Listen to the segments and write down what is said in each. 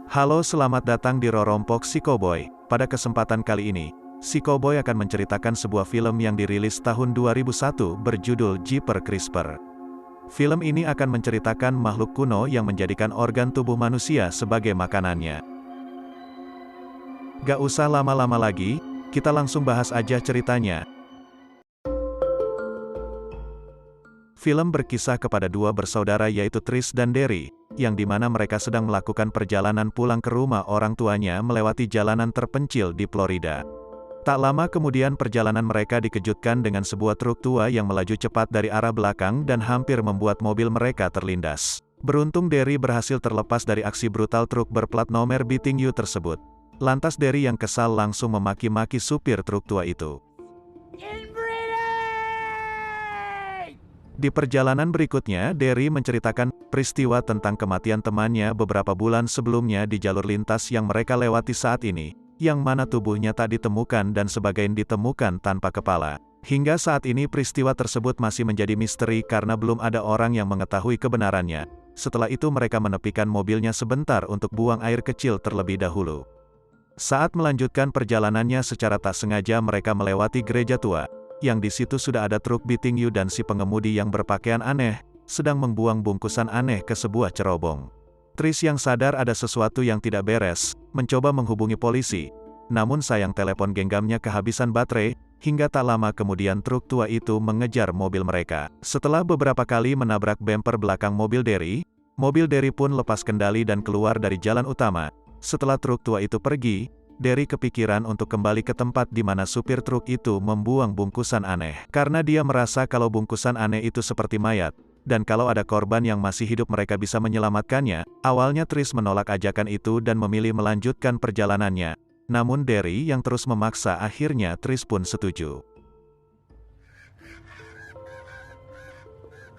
Halo, selamat datang di Rorompok Si Cowboy. Pada kesempatan kali ini, Si Cowboy akan menceritakan sebuah film yang dirilis tahun 2001 berjudul Jeepers Creepers. Film ini akan menceritakan makhluk kuno yang menjadikan organ tubuh manusia sebagai makanannya. Gak usah lama-lama lagi, kita langsung bahas aja ceritanya. Film berkisah kepada dua bersaudara yaitu Trish dan Derry, yang dimana mereka sedang melakukan perjalanan pulang ke rumah orang tuanya melewati jalanan terpencil di Florida. Tak lama kemudian perjalanan mereka dikejutkan dengan sebuah truk tua yang melaju cepat dari arah belakang dan hampir membuat mobil mereka terlindas. Beruntung Derry berhasil terlepas dari aksi brutal truk berplat nomor BTU tersebut. Lantas Derry yang kesal langsung memaki-maki supir truk tua itu. Di perjalanan berikutnya, Derry menceritakan peristiwa tentang kematian temannya beberapa bulan sebelumnya di jalur lintas yang mereka lewati saat ini, yang mana tubuhnya tak ditemukan dan sebagian ditemukan tanpa kepala. Hingga saat ini peristiwa tersebut masih menjadi misteri karena belum ada orang yang mengetahui kebenarannya. Setelah itu mereka menepikan mobilnya sebentar untuk buang air kecil terlebih dahulu. Saat melanjutkan perjalanannya secara tak sengaja mereka melewati gereja tua, yang di situ sudah ada truk BTU dan si pengemudi yang berpakaian aneh, sedang membuang bungkusan aneh ke sebuah cerobong. Trish yang sadar ada sesuatu yang tidak beres, mencoba menghubungi polisi, namun sayang telepon genggamnya kehabisan baterai, hingga tak lama kemudian truk tua itu mengejar mobil mereka. Setelah beberapa kali menabrak bumper belakang mobil Derry pun lepas kendali dan keluar dari jalan utama. Setelah truk tua itu pergi, Derry kepikiran untuk kembali ke tempat di mana supir truk itu membuang bungkusan aneh. Karena dia merasa kalau bungkusan aneh itu seperti mayat, dan kalau ada korban yang masih hidup mereka bisa menyelamatkannya. Awalnya Trish menolak ajakan itu dan memilih melanjutkan perjalanannya. Namun Derry yang terus memaksa, akhirnya Trish pun setuju.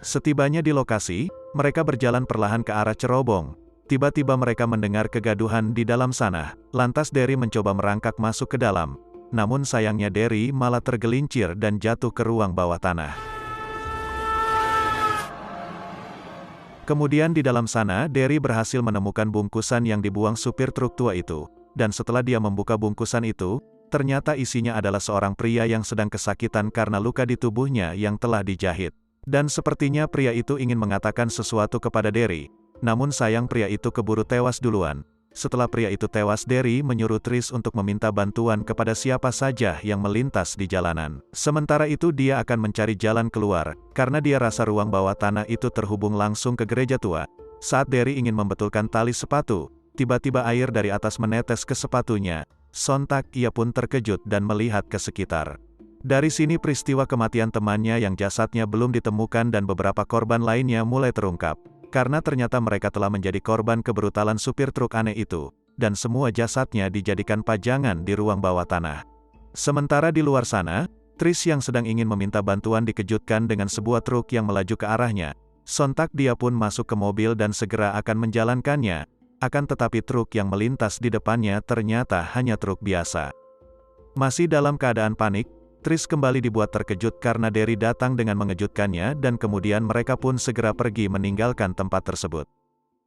Setibanya di lokasi, mereka berjalan perlahan ke arah cerobong. Tiba-tiba mereka mendengar kegaduhan di dalam sana, lantas Derry mencoba merangkak masuk ke dalam. Namun sayangnya Derry malah tergelincir dan jatuh ke ruang bawah tanah. Kemudian di dalam sana, Derry berhasil menemukan bungkusan yang dibuang supir truk tua itu. Dan setelah dia membuka bungkusan itu, ternyata isinya adalah seorang pria yang sedang kesakitan karena luka di tubuhnya yang telah dijahit. Dan sepertinya pria itu ingin mengatakan sesuatu kepada Derry. Namun sayang pria itu keburu tewas duluan. Setelah pria itu tewas, Derry menyuruh Trish untuk meminta bantuan kepada siapa saja yang melintas di jalanan. Sementara itu dia akan mencari jalan keluar, karena dia rasa ruang bawah tanah itu terhubung langsung ke gereja tua. Saat Derry ingin membetulkan tali sepatu, tiba-tiba air dari atas menetes ke sepatunya. Sontak ia pun terkejut dan melihat ke sekitar. Dari sini peristiwa kematian temannya yang jasadnya belum ditemukan dan beberapa korban lainnya mulai terungkap. Karena ternyata mereka telah menjadi korban kebrutalan supir truk aneh itu, dan semua jasadnya dijadikan pajangan di ruang bawah tanah. Sementara di luar sana, Trish yang sedang ingin meminta bantuan dikejutkan dengan sebuah truk yang melaju ke arahnya. Sontak dia pun masuk ke mobil dan segera akan menjalankannya, akan tetapi truk yang melintas di depannya ternyata hanya truk biasa. Masih dalam keadaan panik, Trish kembali dibuat terkejut karena Derry datang dengan mengejutkannya dan kemudian mereka pun segera pergi meninggalkan tempat tersebut.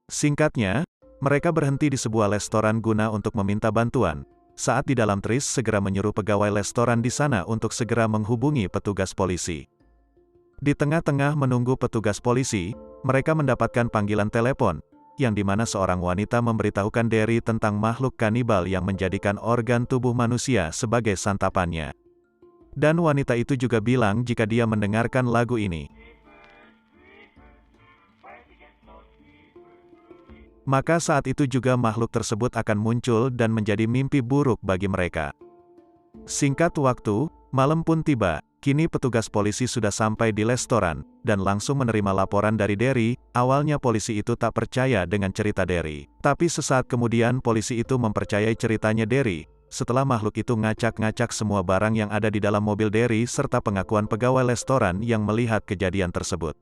Singkatnya, mereka berhenti di sebuah restoran guna untuk meminta bantuan. Saat di dalam, Trish segera menyuruh pegawai restoran di sana untuk segera menghubungi petugas polisi. Di tengah-tengah menunggu petugas polisi, mereka mendapatkan panggilan telepon, yang dimana seorang wanita memberitahukan Derry tentang makhluk kanibal yang menjadikan organ tubuh manusia sebagai santapannya. Dan wanita itu juga bilang jika dia mendengarkan lagu ini, maka saat itu juga makhluk tersebut akan muncul dan menjadi mimpi buruk bagi mereka. Singkat waktu, malam pun tiba. Kini petugas polisi sudah sampai di restoran, dan langsung menerima laporan dari Derry. Awalnya polisi itu tak percaya dengan cerita Derry. Tapi sesaat kemudian polisi itu mempercayai ceritanya Derry. Setelah makhluk itu ngacak-ngacak semua barang yang ada di dalam mobil Derry serta pengakuan pegawai restoran yang melihat kejadian tersebut.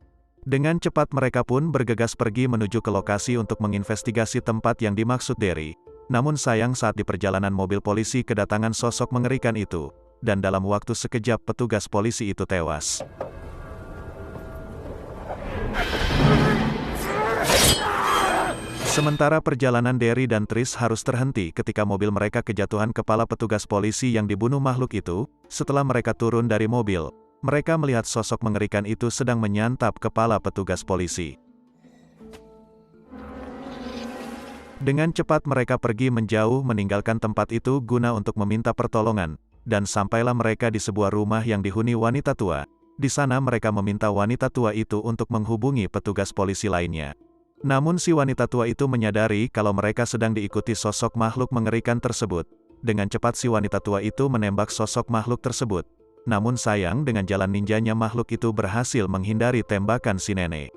Dengan cepat mereka pun bergegas pergi menuju ke lokasi untuk menginvestigasi tempat yang dimaksud Derry. Namun sayang saat di perjalanan mobil polisi kedatangan sosok mengerikan itu, dan dalam waktu sekejap petugas polisi itu tewas. Sementara perjalanan Derry dan Trish harus terhenti ketika mobil mereka kejatuhan kepala petugas polisi yang dibunuh makhluk itu. Setelah mereka turun dari mobil, mereka melihat sosok mengerikan itu sedang menyantap kepala petugas polisi. Dengan cepat mereka pergi menjauh meninggalkan tempat itu guna untuk meminta pertolongan, dan sampailah mereka di sebuah rumah yang dihuni wanita tua. Di sana mereka meminta wanita tua itu untuk menghubungi petugas polisi lainnya. Namun si wanita tua itu menyadari kalau mereka sedang diikuti sosok makhluk mengerikan tersebut. Dengan cepat si wanita tua itu menembak sosok makhluk tersebut. Namun sayang dengan jalan ninjanya makhluk itu berhasil menghindari tembakan si nenek.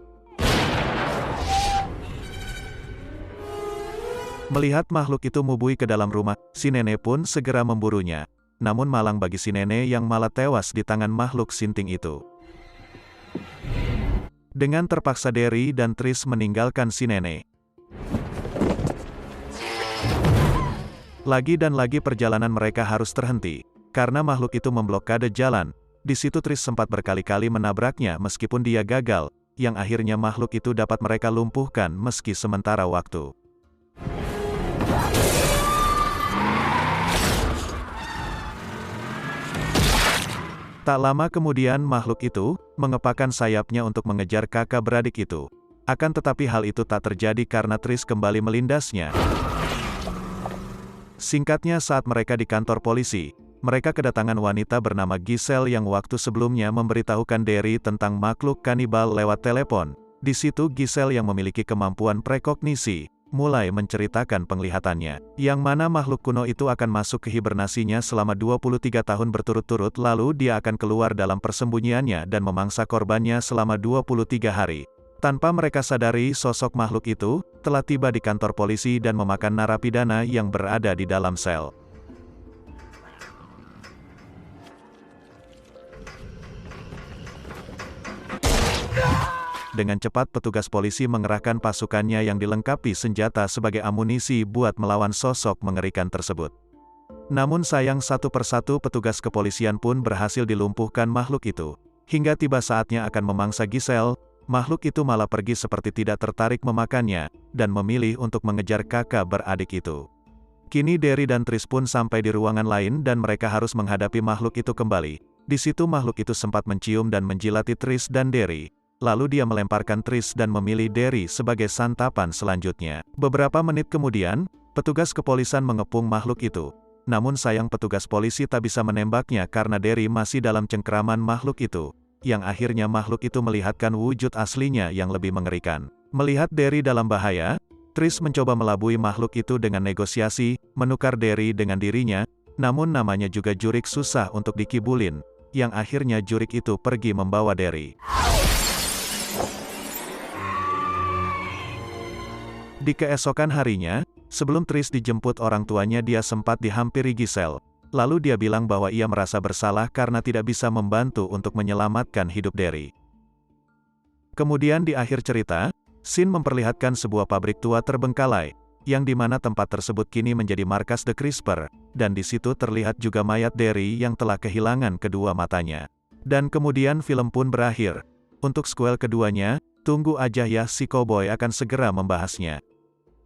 Melihat makhluk itu mubui ke dalam rumah, si nenek pun segera memburunya. Namun malang bagi si nenek yang malah tewas di tangan makhluk sinting itu. Dengan terpaksa Derry dan Trish meninggalkan si nenek. Lagi dan lagi perjalanan mereka harus terhenti, karena makhluk itu memblokade jalan. Di situ Trish sempat berkali-kali menabraknya meskipun dia gagal, yang akhirnya makhluk itu dapat mereka lumpuhkan meski sementara waktu. Tak lama kemudian makhluk itu mengepakkan sayapnya untuk mengejar kakak beradik itu. Akan tetapi hal itu tak terjadi karena Trish kembali melindasnya. Singkatnya saat mereka di kantor polisi, mereka kedatangan wanita bernama Giselle yang waktu sebelumnya memberitahukan Derry tentang makhluk kanibal lewat telepon. Di situ Giselle yang memiliki kemampuan prekognisi mulai menceritakan penglihatannya, yang mana makhluk kuno itu akan masuk ke hibernasinya selama 23 tahun berturut-turut lalu dia akan keluar dalam persembunyiannya dan memangsa korbannya selama 23 hari. Tanpa mereka sadari sosok makhluk itu telah tiba di kantor polisi dan memakan narapidana yang berada di dalam sel. Dengan cepat petugas polisi mengerahkan pasukannya yang dilengkapi senjata sebagai amunisi buat melawan sosok mengerikan tersebut. Namun sayang satu persatu petugas kepolisian pun berhasil dilumpuhkan makhluk itu. Hingga tiba saatnya akan memangsa Giselle, makhluk itu malah pergi seperti tidak tertarik memakannya, dan memilih untuk mengejar kakak beradik itu. Kini Derry dan Trish pun sampai di ruangan lain dan mereka harus menghadapi makhluk itu kembali. Di situ makhluk itu sempat mencium dan menjilati Trish dan Derry. Lalu dia melemparkan Trish dan memilih Derry sebagai santapan selanjutnya. Beberapa menit kemudian, petugas kepolisian mengepung makhluk itu. Namun sayang petugas polisi tak bisa menembaknya karena Derry masih dalam cengkeraman makhluk itu. Yang akhirnya makhluk itu melihatkan wujud aslinya yang lebih mengerikan. Melihat Derry dalam bahaya, Trish mencoba melabui makhluk itu dengan negosiasi, menukar Derry dengan dirinya. Namun namanya juga Jurik susah untuk dikibulin. Yang akhirnya Jurik itu pergi membawa Derry. Di keesokan harinya, sebelum Trish dijemput orang tuanya dia sempat dihampiri Giselle. Lalu dia bilang bahwa ia merasa bersalah karena tidak bisa membantu untuk menyelamatkan hidup Derry. Kemudian di akhir cerita, Sin memperlihatkan sebuah pabrik tua terbengkalai, yang dimana tempat tersebut kini menjadi markas The Crisper, dan di situ terlihat juga mayat Derry yang telah kehilangan kedua matanya. Dan kemudian film pun berakhir. Untuk sequel keduanya, tunggu aja ya si Cowboy akan segera membahasnya.